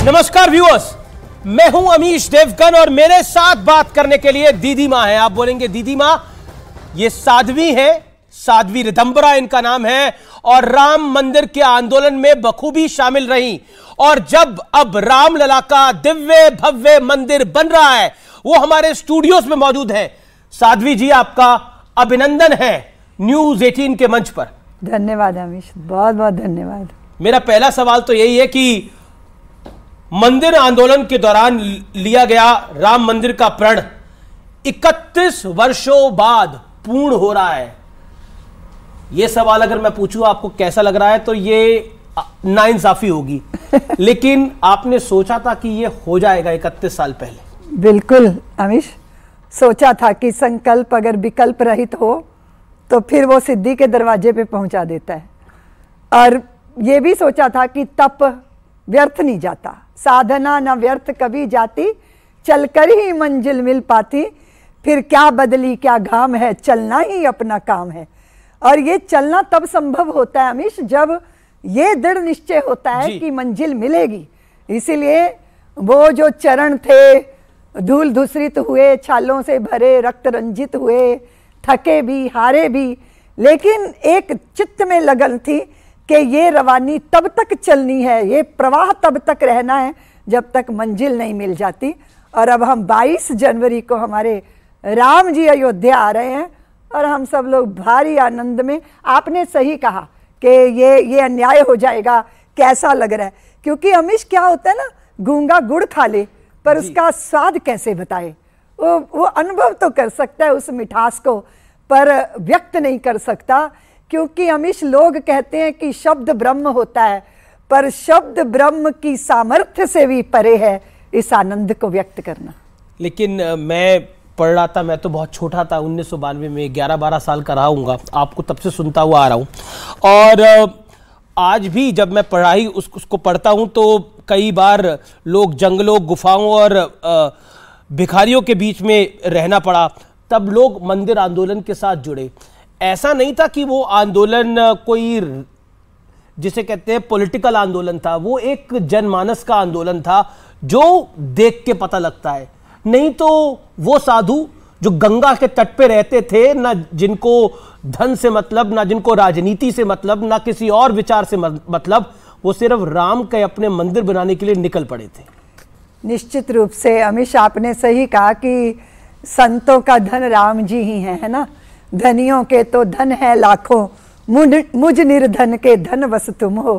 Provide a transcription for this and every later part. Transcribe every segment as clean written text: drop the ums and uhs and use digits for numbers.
नमस्कार व्यूअर्स, मैं हूं अमीश देवगन और मेरे साथ बात करने के लिए दीदी मां है। आप बोलेंगे दीदी मां, ये साध्वी है, साध्वी रिदंबरा इनका नाम है और राम मंदिर के आंदोलन में बखूबी शामिल रही। और जब अब रामलला का दिव्य भव्य मंदिर बन रहा है, वो हमारे स्टूडियोज में मौजूद है। साध्वी जी, आपका अभिनंदन है न्यूज 18 के मंच पर। धन्यवाद अमीश, बहुत बहुत धन्यवाद। मेरा पहला सवाल तो यही है कि मंदिर आंदोलन के दौरान लिया गया राम मंदिर का प्रण 31 वर्षों बाद पूर्ण हो रहा है। यह सवाल अगर मैं पूछूं आपको कैसा लग रहा है तो ये नाइंसाफी होगी, लेकिन आपने सोचा था कि यह हो जाएगा 31 साल पहले? बिल्कुल अमीश, सोचा था कि संकल्प अगर विकल्प रहित हो तो फिर वो सिद्धि के दरवाजे पे पहुंचा देता है। और ये भी सोचा था कि तप व्यर्थ नहीं जाता, साधना न व्यर्थ कभी जाती, चलकर ही मंजिल मिल पाती, फिर क्या बदली क्या घाम है, चलना ही अपना काम है। और ये चलना तब संभव होता है अमीश जब ये दृढ़ निश्चय होता है कि मंजिल मिलेगी। इसीलिए वो जो चरण थे धूल धूसरित हुए, छालों से भरे, रक्त रंजित हुए, थके भी हारे भी, लेकिन एक चित्त में लगन थी कि ये रवानी तब तक चलनी है, ये प्रवाह तब तक रहना है जब तक मंजिल नहीं मिल जाती। और अब हम 22 जनवरी को हमारे राम जी अयोध्या आ रहे हैं और हम सब लोग भारी आनंद में। आपने सही कहा कि ये अन्याय हो जाएगा, कैसा लग रहा है, क्योंकि अमीश क्या होता है ना, गूंगा गुड़ खा ले पर उसका स्वाद कैसे बताए। वो अनुभव तो कर सकता है उस मिठास को, पर व्यक्त नहीं कर सकता, क्योंकि अमीश लोग कहते हैं कि शब्द ब्रह्म होता है, पर शब्द ब्रह्म की सामर्थ्य से भी परे है इस आनंद को व्यक्त करना। लेकिन मैं पढ़ रहा था, मैं तो बहुत छोटा था 1992 में, 11-12 साल का रहा हूँगा, आपको तब से सुनता हुआ आ रहा हूँ। और आज भी जब मैं पढ़ाई उसको पढ़ता हूँ तो कई बार लोग जंगलों, गुफाओं और भिखारियों के बीच में रहना पड़ा, तब लोग मंदिर आंदोलन के साथ जुड़े। ऐसा नहीं था कि वो आंदोलन कोई जिसे कहते हैं पॉलिटिकल आंदोलन था, वो एक जनमानस का आंदोलन था जो देख के पता लगता है। नहीं तो वो साधु जो गंगा के तट पे रहते थे, ना जिनको धन से मतलब, ना जिनको राजनीति से मतलब, ना किसी और विचार से मतलब, वो सिर्फ राम के अपने मंदिर बनाने के लिए निकल पड़े थे। निश्चित रूप से अमीश, आपने सही कहा कि संतों का धन राम जी ही है ना। धनियों के तो धन है लाखों, मुझ निर्धन के धन बस तुम हो।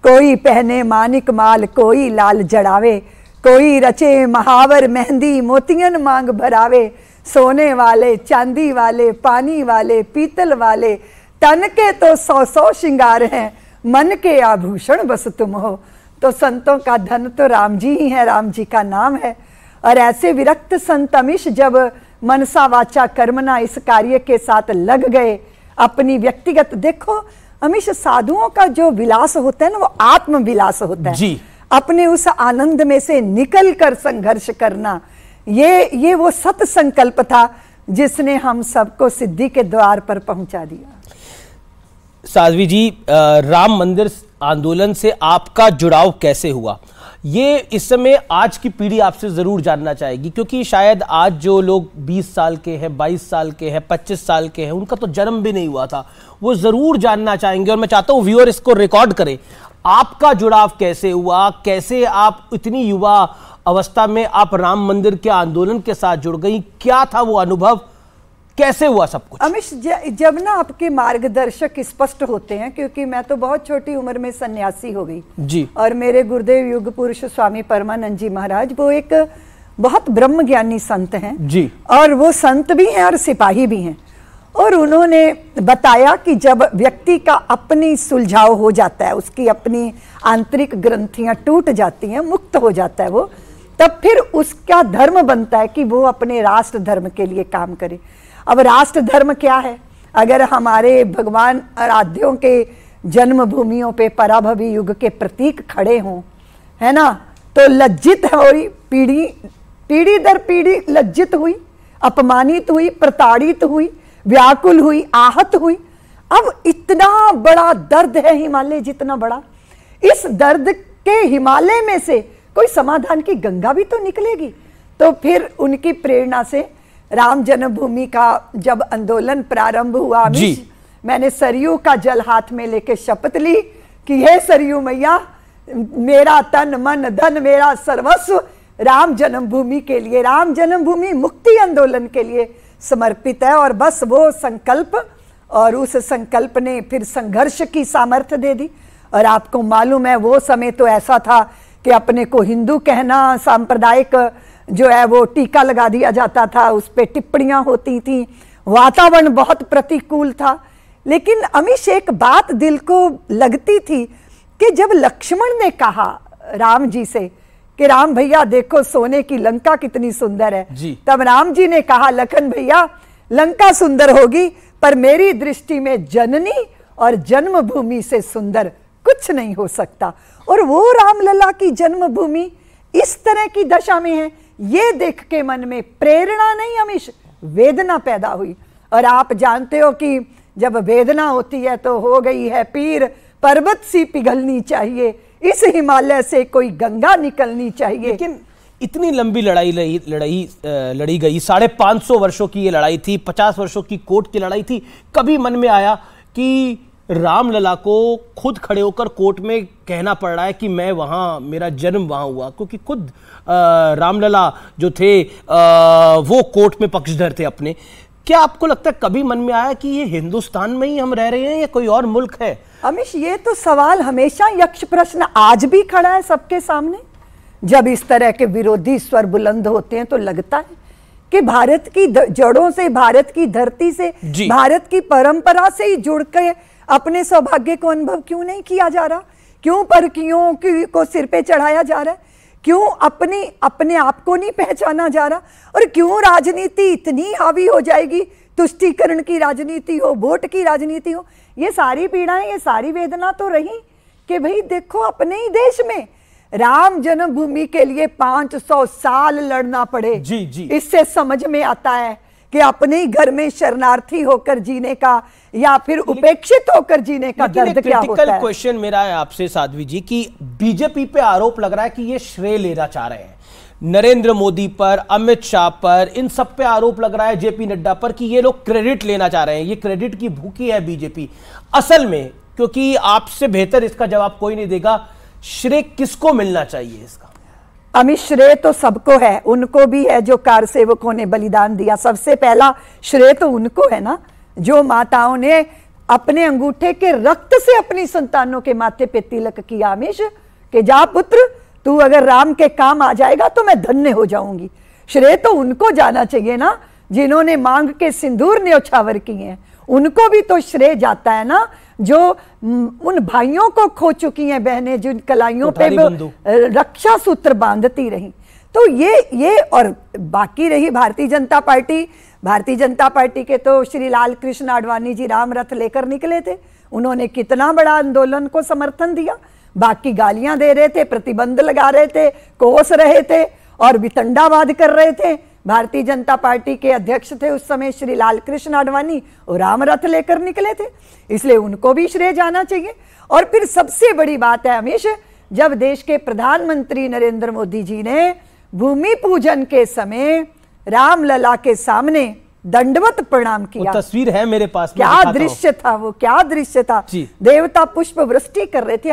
कोई पहने मानिक माल, कोई लाल जड़ावे, कोई रचे महावर मेहंदी, मोतियन मांग भरावे। सोने वाले, चांदी वाले, पानी वाले, पीतल वाले, तन के तो 100-100 श्रृंगार हैं, मन के आभूषण बस तुम हो। तो संतों का धन तो राम जी ही है, राम जी का नाम है। और ऐसे विरक्त संत अमीश जब मनसा वाचा कर्मना इस कार्य के साथ लग गए, अपनी व्यक्तिगत, देखो अमीश साधुओं का जो विलास होता है ना, वो आत्म विलास होता है जी। अपने उस आनंद में से निकल कर संघर्ष करना, ये वो सत संकल्प था जिसने हम सबको सिद्धि के द्वार पर पहुंचा दिया। साध्वी जी, राम मंदिर आंदोलन से आपका जुड़ाव कैसे हुआ, ये इस समय आज की पीढ़ी आपसे जरूर जानना चाहेगी, क्योंकि शायद आज जो लोग 20 साल के हैं, 22 साल के हैं, 25 साल के हैं, उनका तो जन्म भी नहीं हुआ था, वो जरूर जानना चाहेंगे। और मैं चाहता हूं व्यूअर इसको रिकॉर्ड करें, आपका जुड़ाव कैसे हुआ, कैसे आप इतनी युवा अवस्था में आप राम मंदिर के आंदोलन के साथ जुड़ गई, क्या था वो अनुभव, कैसे हुआ सब कुछ? अमीश, जब ना आपके मार्गदर्शक स्पष्ट होते हैं, क्योंकि मैं तो बहुत छोटी उम्र में सन्यासी हो गई जी, और मेरे गुरुदेव युग पुरुष स्वामी परमानंद जी महाराज वो एक बहुत ब्रह्म ज्ञानी संत हैं जी, और वो संत भी हैं और सिपाही भी हैं। और उन्होंने बताया कि जब व्यक्ति का अपनी सुलझाव हो जाता है, उसकी अपनी आंतरिक ग्रंथियां टूट जाती हैं, मुक्त हो जाता है वो, तब फिर उसका धर्म बनता है कि वो अपने राष्ट्र धर्म के लिए काम करे। अब राष्ट्र धर्म क्या है? अगर हमारे भगवान आराध्यों के जन्मभूमियों पे पराभवी युग के प्रतीक खड़े हों, है ना, तो लज्जित हुई पीढ़ी दर पीढ़ी लज्जित हुई, अपमानित हुई, प्रताड़ित हुई, व्याकुल हुई, आहत हुई। अब इतना बड़ा दर्द है, हिमालय जितना बड़ा, इस दर्द के हिमालय में से कोई समाधान की गंगा भी तो निकलेगी। तो फिर उनकी प्रेरणा से राम जन्मभूमि का जब आंदोलन प्रारंभ हुआ अमीश, मैंने सरयू का जल हाथ में लेके शपथ ली कि हे सरयू मैया, मेरा तन मन धन मेरा सर्वस्व राम जन्मभूमि के लिए, राम जन्मभूमि मुक्ति आंदोलन के लिए समर्पित है। और बस वो संकल्प, और उस संकल्प ने फिर संघर्ष की सामर्थ्य दे दी। और आपको मालूम है वो समय तो ऐसा था कि अपने को हिंदू कहना, सांप्रदायिक जो है वो टीका लगा दिया जाता था, उस पे टिप्पणियां होती थी, वातावरण बहुत प्रतिकूल था। लेकिन अमीश एक बात दिल को लगती थी कि जब लक्ष्मण ने कहा राम जी से कि राम भैया देखो सोने की लंका कितनी सुंदर है, तब राम जी ने कहा लखन भैया लंका सुंदर होगी पर मेरी दृष्टि में जननी और जन्मभूमि से सुंदर कुछ नहीं हो सकता। और वो रामलला की जन्मभूमि इस तरह की दशा में है, ये देख के मन में प्रेरणा नहीं अमीश, वेदना पैदा हुई। और आप जानते हो कि जब वेदना होती है तो हो गई है पीर, पर्वत सी पिघलनी चाहिए, इस हिमालय से कोई गंगा निकलनी चाहिए। लेकिन इतनी लंबी लड़ाई लड़ी गई, 550 वर्षों की ये लड़ाई थी, 50 वर्षों की कोर्ट की लड़ाई थी। कभी मन में आया कि रामलला को खुद खड़े होकर कोर्ट में कहना पड़ रहा है कि मैं वहां, मेरा जन्म वहां हुआ, क्योंकि खुद रामलला जो थे वो कोर्ट में पक्षधर थे अपने। क्या आपको लगता है कभी मन में आया कि ये हिंदुस्तान में ही हम रह रहे हैं या कोई और मुल्क है? अमीश ये तो सवाल हमेशा यक्ष प्रश्न आज भी खड़ा है सबके सामने। जब इस तरह के विरोधी स्वर बुलंद होते हैं तो लगता है कि भारत की जड़ों से, भारत की धरती से, भारत की परंपरा से ही जुड़ के अपने सौभाग्य को अनुभव क्यों नहीं किया जा रहा? क्यों परखियों को सिर पे चढ़ाया जा रहा है? क्यों अपने आप को नहीं पहचाना जा रहा? और क्यों राजनीति इतनी हावी हो जाएगी, तुष्टीकरण की राजनीति हो, वोट की राजनीति हो? ये सारी पीड़ाएं, ये सारी वेदना तो रही कि भाई देखो अपने ही देश में राम जन्मभूमि के लिए 500 साल लड़ना पड़े। इससे समझ में आता है कि अपने ही घर में शरणार्थी होकर जीने का या फिर उपेक्षित होकर जीने का दर्द क्या होता है। क्रिटिकल क्वेश्चन मेरा है आपसे साध्वी जी कि बीजेपी पे आरोप लग रहा है कि ये श्रेय लेना चाह रहे हैं, नरेंद्र मोदी पर, अमित शाह पर, इन सब पे आरोप लग रहा है, जेपी नड्डा पर, कि ये लोग क्रेडिट लेना चाह रहे हैं, ये क्रेडिट की भूखी है बीजेपी असल में। क्योंकि आपसे बेहतर इसका जवाब कोई नहीं देगा, श्रेय किसको मिलना चाहिए इसका? अमित श्रेय तो सबको है, उनको भी है जो कार सेवकों ने बलिदान दिया। सबसे पहला श्रेय तो उनको है ना, जो माताओं ने अपने अंगूठे के रक्त से अपनी संतानों के माथे पे तिलक किया अमीश कि जा पुत्र, तू अगर राम के काम आ जाएगा तो मैं धन्य हो जाऊंगी। श्रेय तो उनको जाना चाहिए ना जिन्होंने मांग के सिंदूर न्योछावर किए हैं, उनको भी तो श्रेय जाता है ना, जो उन भाइयों को खो चुकी हैं बहनें, जिन कलाइयों पे रक्षा सूत्र बांधती रही। तो ये और बाकी रही भारतीय जनता पार्टी के तो श्री लाल कृष्ण आडवाणी जी राम रथ लेकर निकले थे, उन्होंने कितना बड़ा आंदोलन को समर्थन दिया। बाकी गालियां दे रहे थे, प्रतिबंध लगा रहे थे, कोस रहे थे और वितंडावाद कर रहे थे। भारतीय जनता पार्टी के अध्यक्ष थे उस समय श्री लाल कृष्ण आडवाणी, और राम रथ लेकर निकले थे, इसलिए उनको भी श्रेय जाना चाहिए। और फिर सबसे बड़ी बात है अमीश, जब देश के प्रधानमंत्री नरेंद्र मोदी जी ने भूमि पूजन के समय रामलला के सामने दंडवत प्रणाम किया। वो तस्वीर है मेरे पास, क्या दृश्य था वो, क्या दृश्य था। देवता पुष्प वृष्टि कर रहे थे।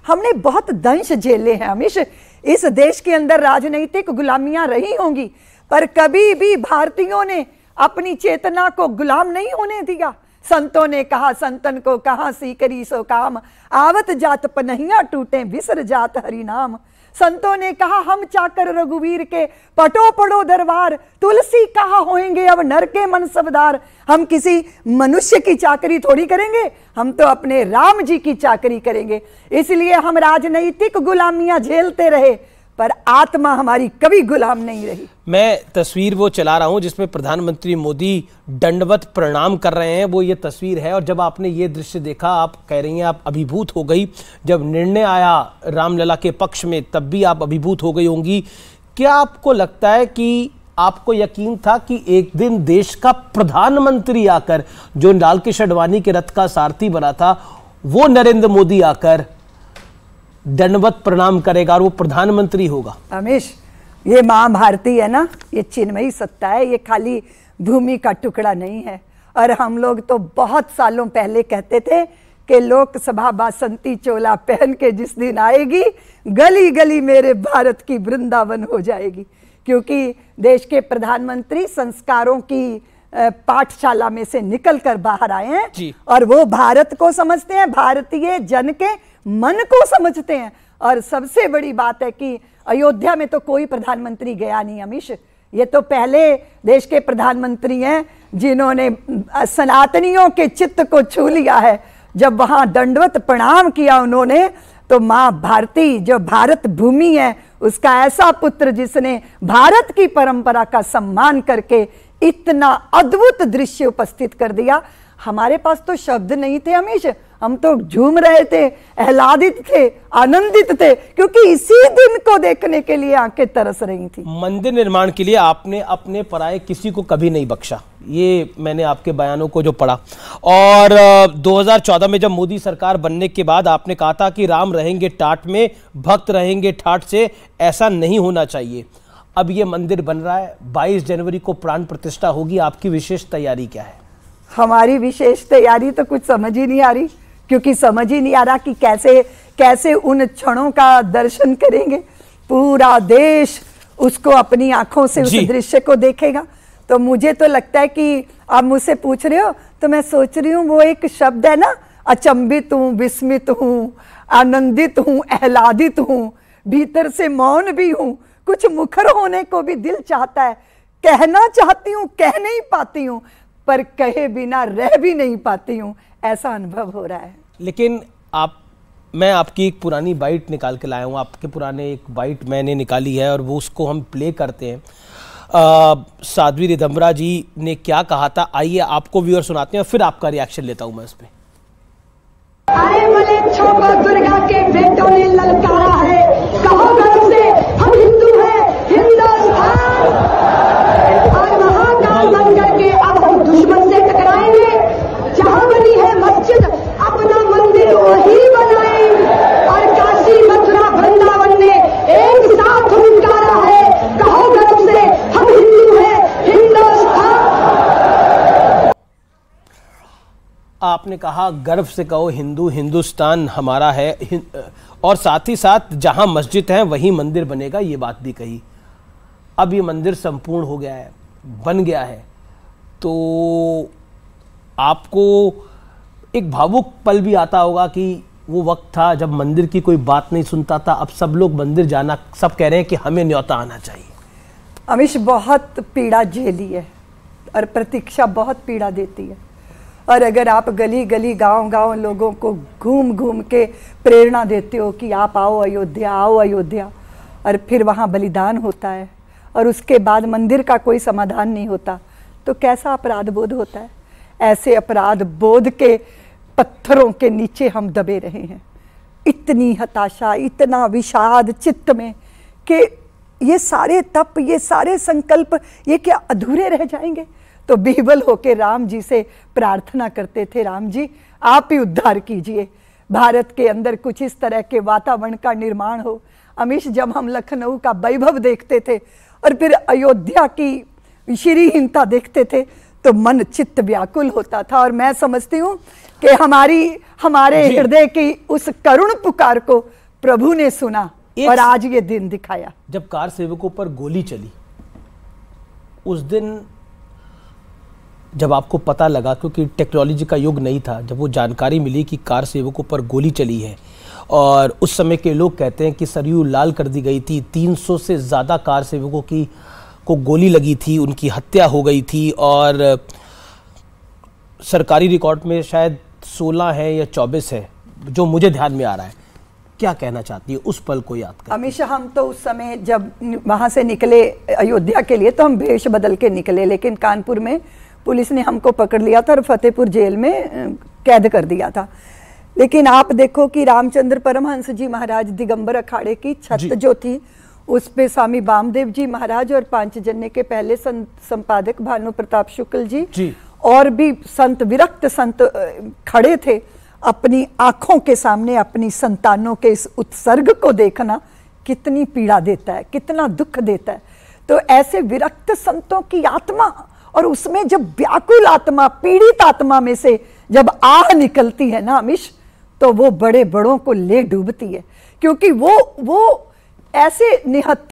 हमने बहुत दंश झेले हैं अमीश। इस देश के अंदर राजनीतिक गुलामियां रही होंगी, पर कभी भी भारतीयों ने अपनी चेतना को गुलाम नहीं होने दिया। संतों ने कहा, संतन को कहा सी करी सो काम, आवत जात पनहिया टूटे विसर जात हरि नाम। संतों ने कहा, हम चाकर रघुवीर के पटो पड़ो दरबार, तुलसी कहा होएंगे अब नर के मनसबदार। हम किसी मनुष्य की चाकरी थोड़ी करेंगे, हम तो अपने राम जी की चाकरी करेंगे। इसलिए हम राजनीतिक गुलामियां झेलते रहे, पर आत्मा हमारी कभी गुलाम नहीं रही। मैं तस्वीर वो चला रहा हूं जिसमें प्रधानमंत्री मोदी दंडवत प्रणाम कर रहे हैं, वो ये तस्वीर है। और जब आपने ये दृश्य देखा, आप कह रही हैं आप अभिभूत हो गई। जब निर्णय आया रामलला के पक्ष में, तब भी आप अभिभूत हो गई होंगी। क्या आपको लगता है कि आपको यकीन था कि एक दिन देश का प्रधानमंत्री आकर, जो लाल कृष्ण आडवाणी के रथ का सारथी बना था, वो नरेंद्र मोदी आकर दंडवत प्रणाम करेगा और वो प्रधानमंत्री होगा। अमीश, ये माँ भारती है ना, ये चिन्मयी सत्ता है, ये खाली भूमि का टुकड़ा नहीं है। और हम लोग तो बहुत सालों पहले कहते थे कि लोकसभा बासंती चोला पहन के जिस दिन आएगी, गली गली मेरे भारत की वृंदावन हो जाएगी। क्योंकि देश के प्रधानमंत्री संस्कारों की पाठशाला में से निकलकर बाहर आए हैं और वो भारत को समझते हैं, भारतीय जन के मन को समझते हैं। और सबसे बड़ी बात है कि अयोध्या में तो कोई प्रधानमंत्री गया नहीं अमीश, ये तो पहले देश के प्रधानमंत्री हैं जिन्होंने सनातनियों के चित्त को छू लिया है। जब वहां दंडवत प्रणाम किया उन्होंने, तो मां भारती जो भारत भूमि है उसका ऐसा पुत्र जिसने भारत की परंपरा का सम्मान करके इतना अद्भुत दृश्य उपस्थित कर दिया। हमारे पास तो शब्द नहीं थे अमीश, हम तो झूम रहे थे, आह्लादित थे, आनंदित थे, क्योंकि इसी दिन को देखने के लिए आंखें तरस रही थी। मंदिर निर्माण के लिए आपने अपने पराये किसी को कभी नहीं बख्शा, ये मैंने आपके बयानों को जो पढ़ा। और 2014 में जब मोदी सरकार बनने के बाद आपने कहा था कि राम रहेंगे टाट में, भक्त रहेंगे ठाट से, ऐसा नहीं होना चाहिए। अब ये मंदिर बन रहा है, 22 जनवरी को प्राण प्रतिष्ठा होगी, आपकी विशेष तैयारी क्या है? हमारी विशेष तैयारी तो कुछ समझ ही नहीं आ रही, क्योंकि समझ ही नहीं आ रहा कि कैसे कैसे उन क्षणों का दर्शन करेंगे। पूरा देश उसको अपनी आंखों से उस दृश्य को देखेगा। तो मुझे तो लगता है कि आप मुझसे पूछ रहे हो तो मैं सोच रही हूँ, वो एक शब्द है ना, अचंभित हूँ, विस्मित हूँ, आनंदित हूँ, आह्लादित हूँ, भीतर से मौन भी हूँ, कुछ मुखर होने को भी दिल चाहता है, कहना चाहती हूँ, कह नहीं पाती हूँ, पर कहे बिना रह भी नहीं पाती हूँ, ऐसा अनुभव हो रहा है। लेकिन मैं आपकी एक पुरानी बाइट निकाल के लाया हूँ, आपके पुराने एक बाइट मैंने निकाली है और वो उसको हम प्ले करते हैं। साध्वी रिदम्बरा जी ने क्या कहा था, आइए आपको व्यूअर सुनाते हैं और फिर आपका रिएक्शन लेता हूँ मैं इस पे। अरे मलेच्छों को दुर्गा के बेटों ने ललकारा है, कहो गर्व से हम हिंदू हैं, हिंदुस्तान। और महाकाल मंदिर के अब हम दुश्मन से टकराएंगे, जहां बनी है मस्जिद अपना मंदिर वही बनाएंगे। और काशी मथुरा वृंदावन ने एक साथ हुंकारा है, कहो गर्व से हम हिंदू हैं, हिंदुस्तान। आपने कहा गर्व से कहो हिंदू, हिंदुस्तान हमारा है, और साथ ही साथ जहां मस्जिद है वहीं मंदिर बनेगा, ये बात भी कही। अब ये मंदिर संपूर्ण हो गया है, बन गया है, तो आपको एक भावुक पल भी आता होगा कि वो वक्त था जब मंदिर की कोई बात नहीं सुनता था, अब सब लोग मंदिर जाना, सब कह रहे हैं कि हमें न्योता आना चाहिए। अमीश, बहुत पीड़ा झेली है और प्रतीक्षा बहुत पीड़ा देती है। और अगर आप गली गली गांव गांव लोगों को घूम घूम के प्रेरणा देते हो कि आप आओ अयोध्या, आओ अयोध्या, और फिर वहाँ बलिदान होता है और उसके बाद मंदिर का कोई समाधान नहीं होता, तो कैसा अपराध बोध होता है। ऐसे अपराध बोध के पत्थरों के नीचे हम दबे रहे हैं, इतनी हताशा, इतना विषाद चित्त में कि ये सारे तप, ये सारे संकल्प, ये क्या अधूरे रह जाएंगे। तो बिहवल होके राम जी से प्रार्थना करते थे, राम जी आप ही उद्धार कीजिए, भारत के अंदर कुछ इस तरह के वातावरण का निर्माण हो। अमीश, जब हम लखनऊ का वैभव देखते थे और फिर अयोध्या की श्रीहीनता देखते थे तो मन चित्त व्याकुल होता था। और मैं समझती हूँ कि हमारे हृदय की उस करुण पुकार को प्रभु ने सुना और आज ये दिन दिखाया। जब कार सेवकों पर गोली चली उस दिन, जब आपको पता लगा, क्योंकि टेक्नोलॉजी का युग नहीं था, जब वो जानकारी मिली कि कार सेवकों पर गोली चली है, और उस समय के लोग कहते हैं कि सरयू लाल कर दी गई थी, 300 से ज़्यादा कार सेवकों को गोली लगी थी, उनकी हत्या हो गई थी, और सरकारी रिकॉर्ड में शायद 16 है या 24 है, जो मुझे ध्यान में आ रहा है। क्या कहना चाहती है उस पल को याद कर? हमेशा हम तो उस समय जब वहाँ से निकले अयोध्या के लिए तो हम भेष बदल के निकले, लेकिन कानपुर में पुलिस ने हमको पकड़ लिया था और फतेहपुर जेल में कैद कर दिया था। लेकिन आप देखो कि रामचंद्र परमहंस जी महाराज दिगंबर अखाड़े की छत जो थी उस पे स्वामी वामदेव जी महाराज और पांचजन्य के पहले संपादक भानु प्रताप शुक्ल जी और भी संत, विरक्त संत खड़े थे। अपनी आंखों के सामने अपनी संतानों के इस उत्सर्ग को देखना कितनी पीड़ा देता है, कितना दुख देता है। तो ऐसे विरक्त संतों की आत्मा, और उसमें जब व्याकुल आत्मा, पीड़ित आत्मा में से जब आह निकलती है ना अमीश, तो वो बड़े बड़ों को ले डूबती है, क्योंकि वो ऐसे निहत्थे